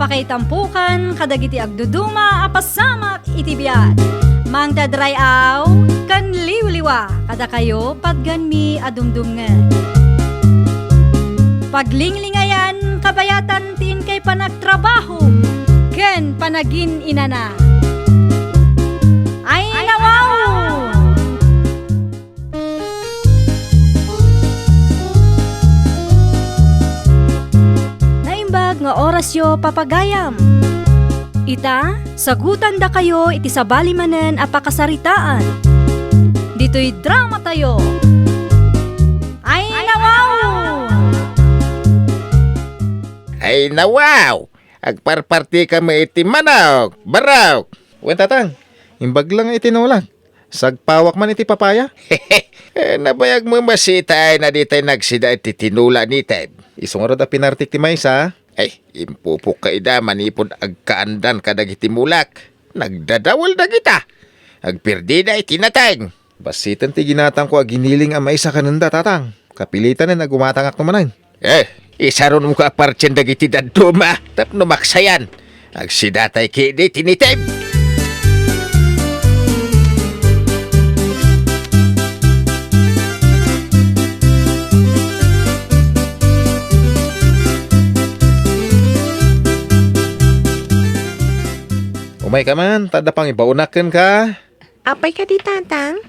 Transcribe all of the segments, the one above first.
Mapakaitampukan kadagiti agduduma apasamak itibiyat. Mang dadrayaw kan liwliwa kada kayo padganmi adumdumngan. Paglinglingayan kabayatan tin kay panagtrabaho ken panagin inana. Ay nawaw! Naimbag nga orasyo papagayam. Ita, sagutan da kayo iti sabali manen apakasaritaan. Dito'y drama tayo. Ay nawaw! Ay nawaw! Agparparti kami iti manok, barak. Wen tatang, imbag lang iti nulang. Sagpawak man iti papaya. Nabayag mo masitay na di tayo nagsida iti tinula ni Ted. Isungaro da pinartik ti maysa. Ay, impupok ka ida manipod agkaandan kadagiti mulak. Nagdadawal na kita. Agpirdi na itinatang. Basitan ti ginatang ko aginiling ang maysa kananda tatang. Kapilitan na nagumatangak naman. Isaron mo ka parchen dagiti daduma. Tapno maksayan. Agsidatay kidi tinitem. Umay ka man, tada pang ibaunakan ka. Apay ka di, tatang?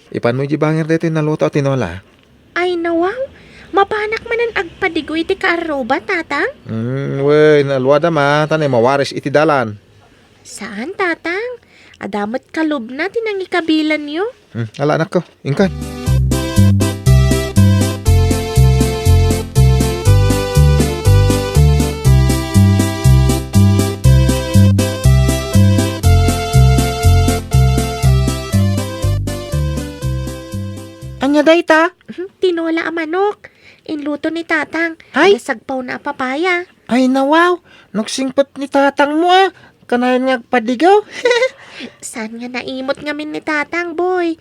Ipan mo jibangir dito naluto at tinola. Ay, nawaw. Mapanak manan agpadigo iti kaaroba, tatang? Wey, nalwada ma, tanay mawaris iti dalan. Saan, tatang? Adamot kalub na tinangikabilan nyo. Ala anak ko, ingkan. Anya day ta? Tinola a manok. Inluto ni tatang. Ay! Nasagpaw na papaya. Ay nawaw, nagsingpot ni tatang mo ah. Kanayan nga padigaw. Saan nga naimot ngamin ni tatang, boy?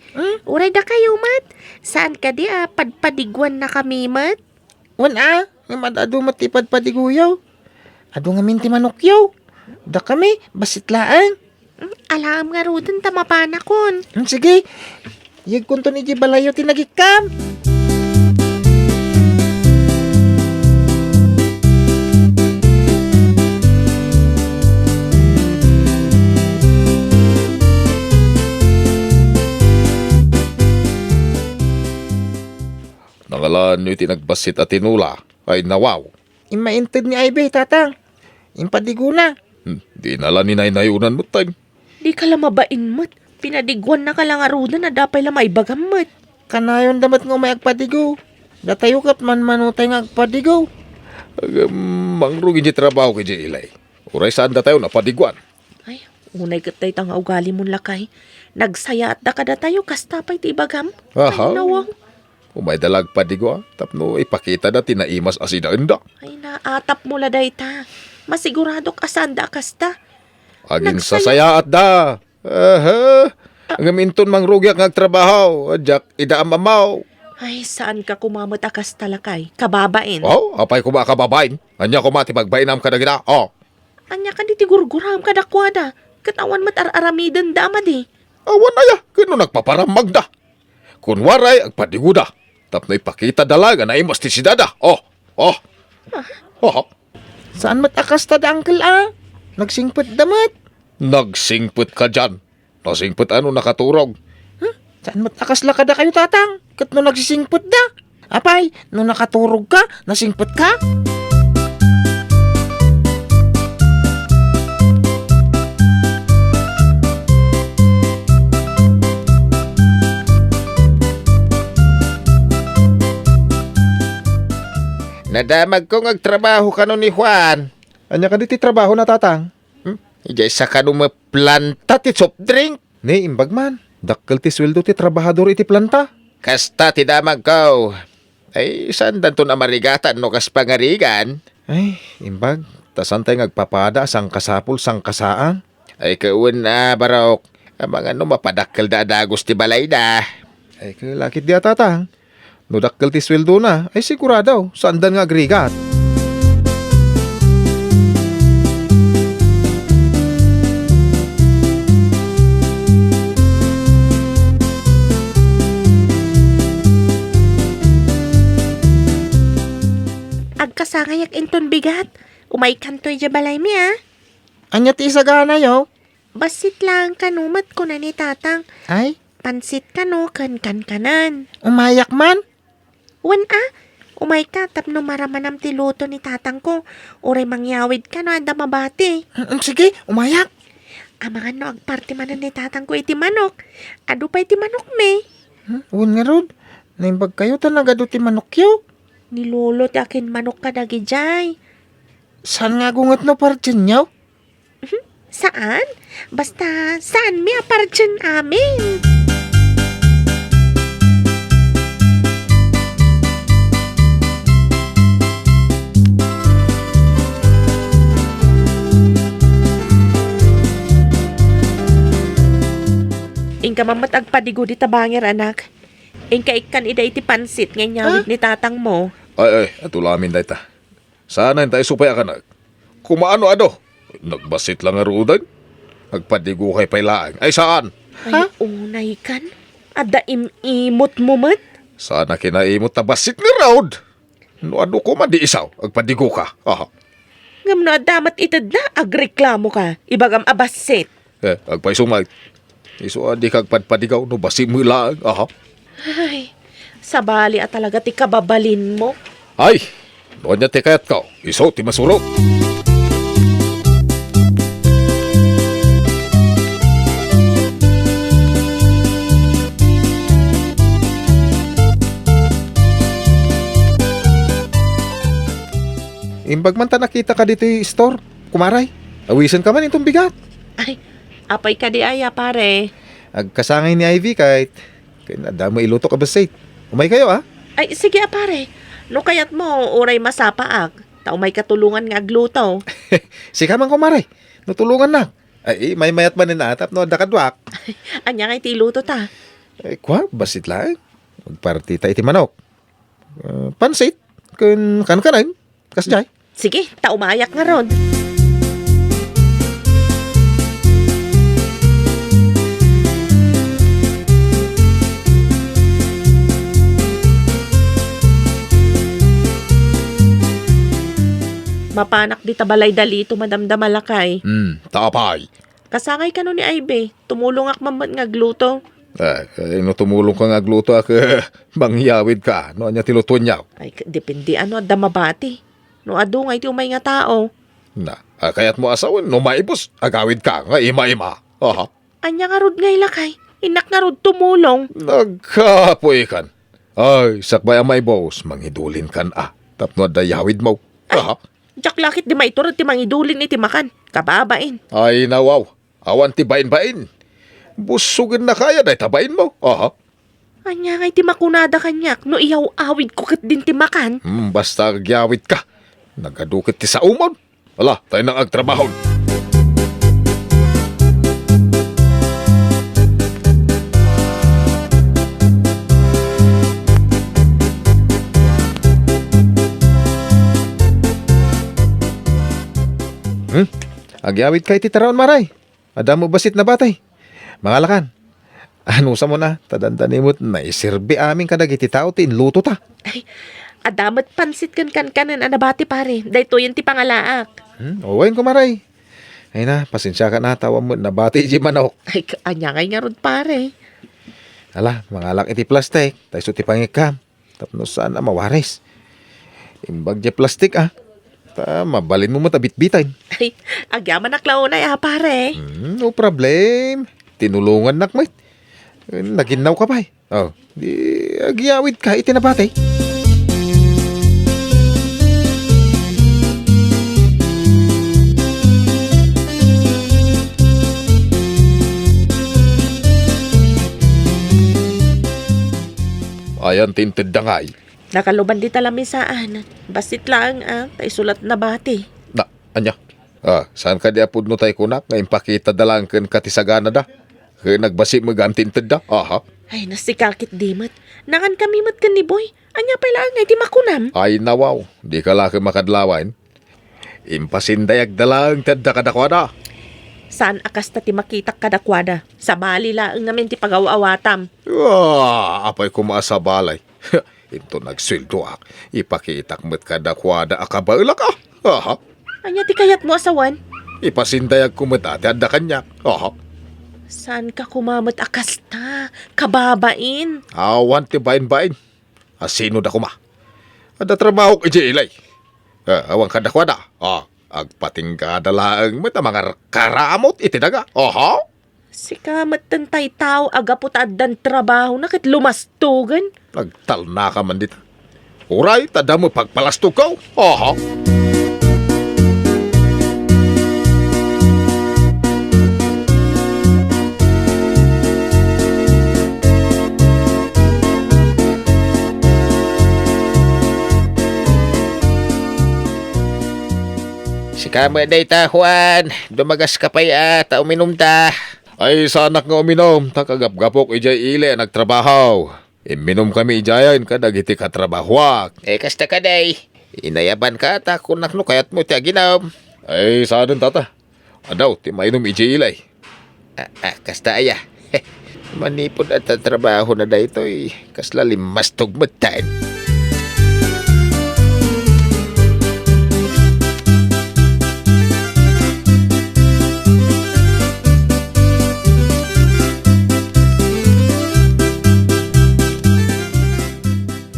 Uray da kayo, mat. Saan ka di padpadigwan na kami, mat? Wan ah, nga madado matipad padiguyaw. Ado nga minti manokyaw. Da kami, basitlaan. Alam nga rudon tamapanakon. Sige, yag kunto ni Jibalayo tinagikam. Nangalan nyo itinagbasit at tinula. Ay nawaw. Imainted ni Ibe, tatang. Impadigo na. Di nala ni naynayunan mo time. Di ka lang mabain, mat. Pinadigwan na ka lang arudan na dapay lang maibagam, mat. Kanayon damat nga may agpadigo. Datayo kat man manutay nga agpadigo. Mangrugin di trabaho kay di ilay. Uray saan da tayo napadiguan. Ay, unay katay tang ugali mong lakay. Nagsaya at da kada tayo kastapay ti ibagam. Aha. Ay, nawang. Umay dalag padigo tapno ipakita na tinaimas asida enda. Ay, naatap mo la day ta. Masiguradok asanda kasta. Agin Nagsaya- sasaya at da. Ang minton mangrugi ang agtrabaho. Adyak ida ang mamaw. Ay, saan ka kumamot akas talakay? Kababain. Oh, apay ko makababain. Anya ko mati pagbainam ka na gina. Oh, Anya ka di tigurguram ka dakwada. Katawan mat aramidan dama di. awan na ya. Kano nagpaparamag da. Kunwaray agpadiguda. Tapno ipakita dalaga na imas ti sidada. Oh. Saan mat akas ta da angkel ah? Nagsingpot damat. Nagsingput ka dyan. Nasingput ano nakaturog. Saan mat akas la kada kayo tatang? Kat no nagsisingpot da. Apay, no nakaturog ka, nasingpot ka? Nadamag ko ngagtrabaho ka ni Juan. Anya ka diti trabaho na tatang. Ijay sa kanong planta ti soft drink. Ne, imbag man. Dakkel ti sweldo ti trabahador iti planta. Kasta ti damag ko. Ay, saan danto na marigatan no kas pangarigan? Ay, imbag. Tasantay ngagpapada sang kasapul sang kasaang. Ay, kauwan na, barok. Ang mga no mapadakkel da dagos ti balay da. Ay, kalakit di tatang. No dakkel ti sweldo na, ay sigurado, saan dan nga agrigat. kasangay inton bigat. Umay kantoy ja balay mi Anya ti isagana yo. Basit lang kanumat ko na ni tatang. Ay, Pansit ka no, kan kanan. umayak man. Wan umay ka tapno maramanam ti luto ni tatang ko. Oray mangyawid ka no, anda mabati. Sige, umayak. Amangan no, agparte manan ni tatang ko iti manok. Ado pa iti manok me. Un nga rod. Naimbag kayo talaga do ti manok yo. Nilulot akin manok ka dagi jay. Saan nga gungat no partin yo? Saan? Basta, saan mi apartyan amin? Ingka mamat agpadigo di tabangir anak. Ingka ikan ida iti pansit ngayon nyawid ni tatang mo. Ay, ato lamin da ita. Sana tayo supaya ka na. Kumaano ado? Nagbasit lang arudan. Nagpadigo kay pailaan. Ay saan? Ay, unay kan? Ada imot mo mat? Sana kinaimot na basit ni Raud. No ano ko man di isaw. Agpadigo ka. Aha. Ngam na damat itad na agreklamo ka. Ibagam abasit. Agpaisumag. Iso di kag padpadigaw no basit mo ilaan. Aha. Ay, sabali at talaga ti kababalin mo. Ay, doon niya tikayat ka. Iso ti masulog. Imbag man ta nakita ka dito yung store, kumaray. Awisan ka man itong bigat. Ay, apay ka di aya pare. Agkasangay ni Ivy kahit nadamo iluto ka ba say. Umay kayo Ay, sige pare. No kayat mo, uray masapaag. Tao may katulungan nga agluto. Sika man kumaray. Nutulungan na. Ay, may mayat man atap no dakadwak. Anya nga iti luto ta. Ay, kwa, basit lang. Magpartita iti manok. Pansit. Kan kanang. Kasjay. Sige, tao mayak nga ron. Mapanak di tabalay dalito madamdamalakay. Tapay. Kasangay ka no ni Ibe. Tumulong ak mamat nga gluto. Ay, no tumulong ka nga gluto ak mangyawid ka. No anya tilutuan niya. Ay, depende ano adda mabati. No adu nga iti umay nga tao. Na, kaya't mo asawan, no maibos, agawid ka nga ima-ima. Aha. Anya nga rod nga ilakay. Inak nga rod tumulong. Nagkapoy kan. Ay, sakbay ang may boss, mangidulin kan Tapno dayawid mo. Aha. Jak lakit di maiturod ti mangidulin iti makan. Kababain. Ay, nawaw. Awan ti bain-bain. Busugin na kaya day tabain mo. Aha. Anya nga iti makunada kanyak. No iyaw awid ko kat din ti makan. Basta agyawid ka. Nagadukit ti sa umon. Wala, tayo nang agtrabahon. Agyawid kay ti taraon maray. Adamo basit na batay. Mangalakan. Ano sa mo na? Tadandanimot na isirbi amin kadag iti tao ti inluto ta. Ay, adamat pansit kanan anabati pare. Dayto yan ti pangalaak. Owain ko maray. Ay na, pasensya ka na tawa mo. Nabati iti manok. Ay, anya nga nga rod pare. Ala, mangalak iti plastik. Tayo ti pangikam. Tapno saan mawaris. Imbag di plastik mabalin mo matabit-bitan. Ay, agyaman naklaunay pare. No problem. Tinulungan nakmait. Naginaw ka pa di agyawid ka itinabatay. Ayan tinted da ngay. Nakaluban di talamisaan. Basit lang tay sulat na bati. Na, anya. Saan ka di apod no tayo kunak? Ngayon pakita dalang kan katisagana da. Kaya nagbasi magantinted da. Aha. Ay, nasikakit dimot. Nangan kami mat kan ni boy. Anya pa lang ay di makunam. Ay nawaw. Di ka laki makadlawain. Impasindayag dalang tadda kadakwada. Saan akas ta ti makitak kadakwada? Sa bali laang namin ti pagawawatam. Apay kumaasa balay. Ito nagsweldo ipakitak mo't kadakwada akabaila ka. Aha. Anya ti kayat mo asawan? Ipasindayag ko mo't ate adda kanya. Aha. Saan ka kumamot akasta? Kababain. Awan ti bain-bain. Asino da kuma. Ada trabaho ka ilay. Awang kadakwada. Agpating kadalaang mo't mga karamot itinaga. Aha. Si kamat tantay tao agapot addan trabaho na kit lumastugan. Nagtalna ka man dito. Uray, tada mo pagpalastog ka. Aha. Si kamo dayta Juan, dumagas ka pa ta uminom ta. Ay, sanak nga uminom. Takagap-gapok ijay ile nagtrabaho. Iminom kami ijayan kadag iti katrabahwak. Kasta ka day. Inayaban ka ta kung nakno kayat mo ti aginom. Ay, saan tata? Adaw, ti mainom ijay ilay. Kasta aya. Manipod at trabaho na daytoy. Kasla limas tugmatan.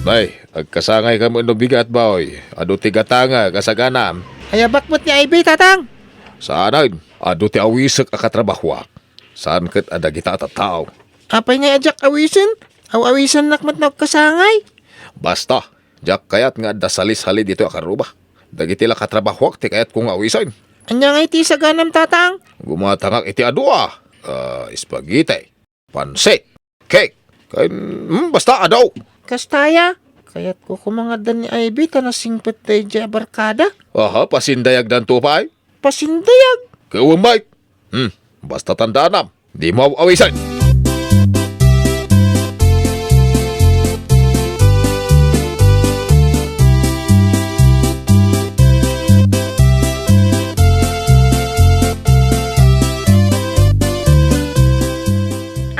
Nay, agkasangay ka mo no bigat ba oy? Ado ti gatanga kasaganam. Ayabak mo't niya ibi, tatang. Saan? Ado ti awisak akatrabahwak. Saan kat ada kita tataw? Apay nga ajak awisan. Awisan nakmat na kasangay. Basta, jak kayat nga dasalis-hali dito akaruba. Dagiti la katrabahwak ti kayat kung awisan. Anya nga iti sa ganam, tatang. Gumatangak iti adua. Spaghetti, pansit, cake. Basta adaw. Kastaya. Kaya't ko kumangadan ni Ivy tanasingpet tayo dya barkada. Aha, pasindayag dan tupay. Pasindayag. Kawamay. Basta tandaan di mo awisan.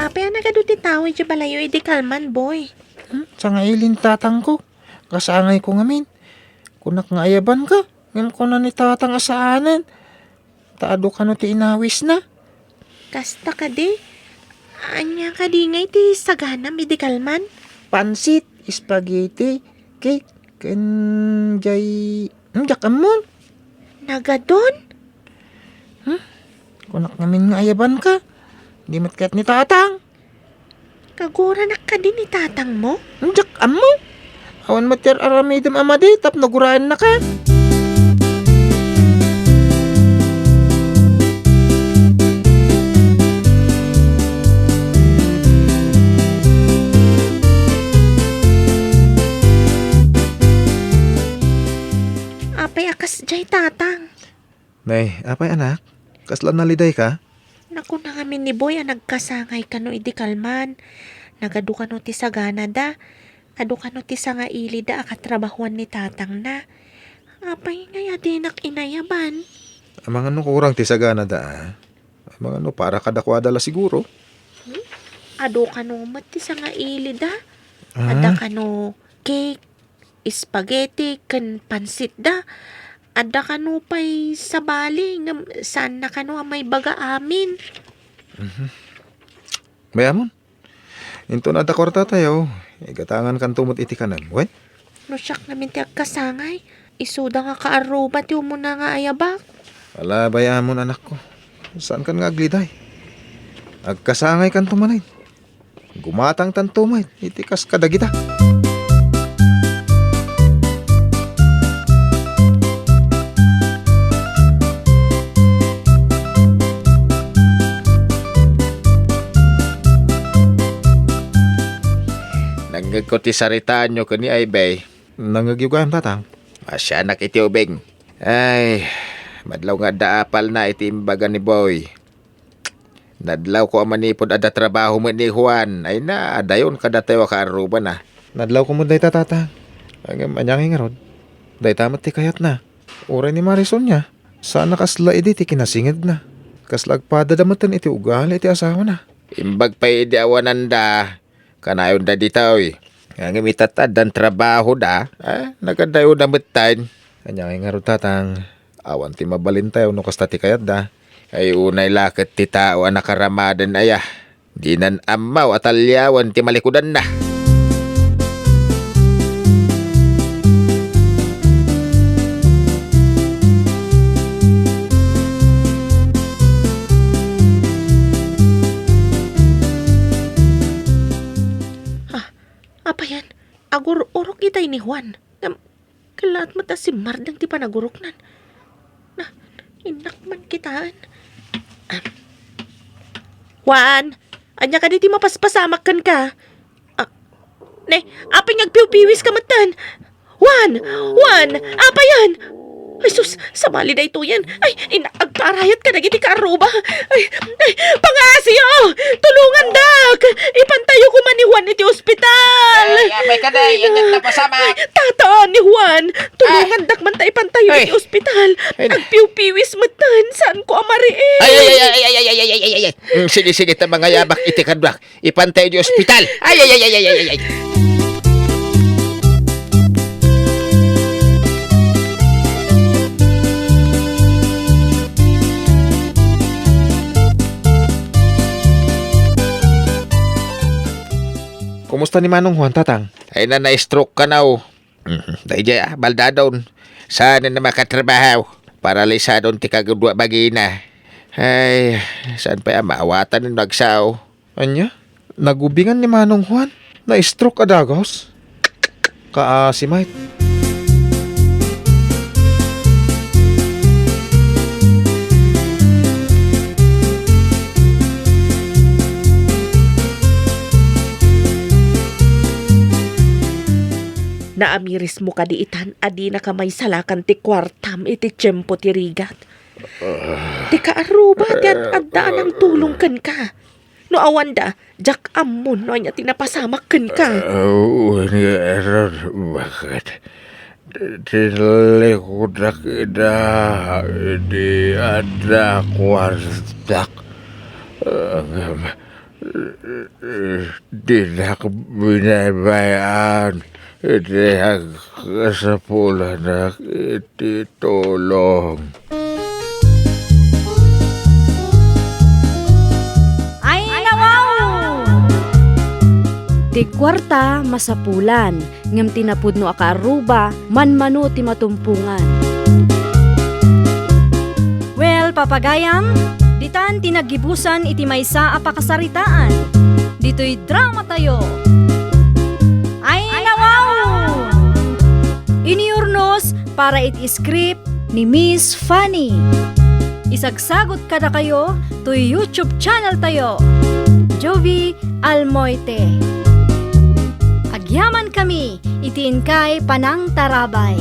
Apay ang nagaduti tao dya balayo di kalman boy. Sa nga ilin tatang ko. Kasangay ko ngamin. Kunak nga ayaban ka. Ngam ko na ni tatang asaanan. Taado ka no ti inawis na. Kasta ka di. Anya ka di ngay ti sagana medikalman. Pansit, spaghetti, cake, kanjay... Jakamon. Nagadon? Kunak ngamin nga ayaban ka. Di matkat ni tatang. Kagura na ka din ni tatang mo? Jak amo. Awan mater aramidem amadi tap naguraan na ka. Apay akas jay tatang. Nay, apay anak? Kaslan naliday ka? Naku na ngamin ni boy ang nagkasangay ka no idi kalman. Nagadu ka no ti sagana da. Adu ka no ti sanga ili da akatrabahuan ni tatang na. Apay ngay adinak inayaban. Ang mga no kurang tisagana da. Ang mga no para kadakwada la siguro. Adu ka no mati sanga ili da. Ada ka no cake, spaghetti, kan pansit da. Ada ka no pa'y sabali. Saan na ka no may baga amin. Mayamon. Into na dakorta tayo. Igatangan kan tumot iti kanan. Wen? No siyak namin ti agkasangay. Isuda nga kaaruba ti umuna nga ayabak. Ala, bayamon anak ko. Saan kan nga agliday? Agkasangay kan tumanay. Gumatang tan tumay. Itikas kadagita. Nanggag ko ti saritaan nyo kani ay bay. Nangagyugayam tatang. Masyanak iti ubing. Ay, madlaw nga daapal na iti imbaga ni boy. Nadlaw ko ang manipod ada trabaho mo ni Juan. Ay na, adayon kada tayo kaaruba na. Nadlaw ko mo day tatang. Ang anyang nga rod. Day tamat ti kayat na. Uray ni Marisol niya. Sana kasla iti ti kinasingid na. Kaslagpada damatan iti ugali iti asawa na. Imbag pa idi awanan da. Kanayon da ditaw Ang imitatad dan trabaho da. Nagadayo na betan. Kanya nga ro tatang. Awan ti mabalin tayo no kasta ti kayat da. Ay unay lakat ti tao ang nakaramadan aya. Di nan amaw at alyawan ti malikudan na. Apa yan? Agur-urok itay ni Juan. Kalat mata si Mardang ti panagurok nan. Na, inak man kitaan. Juan, anya ka di ti mapaspasamak kan ka. Apay nagpiw-piwis ka matan. Juan, apa yan? Ay sus, sabali na ito yan. Ay, agparayat ka na giti ka aruba. Ay, pangasyo! Tulungan dak! Ipantayo ko man ni Juan iti ospital! May kaday, yung napasama. Tataan ni Juan! Tulungan dak man tayo ipantayo iti ospital. Ay. Agpiw-piwis matan. Saan ko amariin? Ay. Sige, mga yabak iti kadwak. Ipantay di ospital. Ay. Kumusta ni Manong Juan tatang? Ay na na-stroke ka na o. Dahil dyan, baldadon. Saan na makatrabaho? Paralisadon ti kagudwa bagina. Ay, saan pa maawatan ng nagsaw? Anya? Nagubingan ni Manong Juan? Na-stroke adagos? Kaasimay. Naamiris mo kadiitan, adi na kamay salakan ti kwartam iti tiyempo ti rigat. Ti kaaruba, ti at-addaan ang tulong kan ka. No awanda, jak amon no anya tinapasamak kan ka. Error, bakit? Tinalikudak ida, di ada kwartak. Tidak binabayaan. Iti kasapulan na iti tulong. Ay, nawaw! Ti kwarta masapulan, ngem tinapudno akaruba, manmano ti matumpungan. Well, papagayam, ditan tinagibusan iti maysa a pakasaritaan. Dito'y drama tayo. Ay, nawaw! Iniurnos para it-script ni Miss Fanny. Isagsagot kada kayo to YouTube channel tayo. Jovi Almoite. Agyaman kami, itiin kay Panang Tarabay.